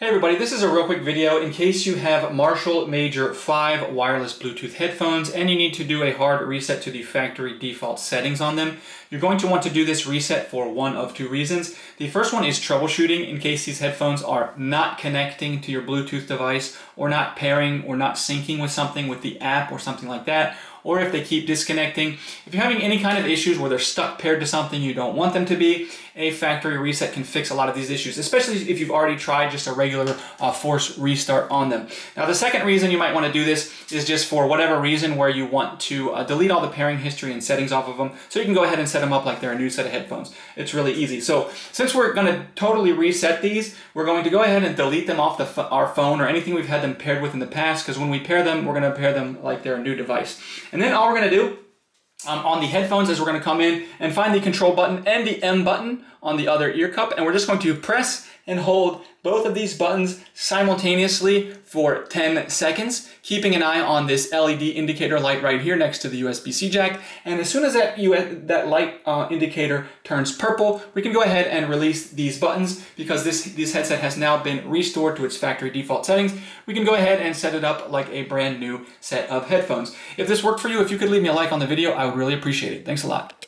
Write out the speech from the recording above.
Hey everybody, this is a real quick video in case you have Marshall Major 5 wireless Bluetooth headphones and you need to do a hard reset to the factory default settings on them. You're going to want to do this reset for one of two reasons. The first one is troubleshooting in case these headphones are not connecting to your Bluetooth device or not pairing or not syncing with something with the app or something like that, or if they keep disconnecting. If you're having any kind of issues where they're stuck paired to something you don't want them to be, a factory reset can fix a lot of these issues, especially if you've already tried just a regular force restart on them. Now, the second reason you might want to do this is just for whatever reason where you want to delete all the pairing history and settings off of them, so you can go ahead and set them up like they're a new set of headphones. It's really easy. So since we're going to totally reset these, we're going to go ahead and delete them off our phone or anything we've had them paired with in the past, because when we pair them, we're going to pair them like they're a new device. And then all we're going to do on the headphones is we're going to come in and find the control button and the M button on the other ear cup, and we're just going to press and hold both of these buttons simultaneously for 10 seconds, keeping an eye on this LED indicator light right here next to the USB-C jack. And as soon as that light indicator turns purple, we can go ahead and release these buttons, because this headset has now been restored to its factory default settings. We can go ahead and set it up like a brand new set of headphones. If this worked for you, if you could leave me a like on the video, I would really appreciate it. Thanks a lot.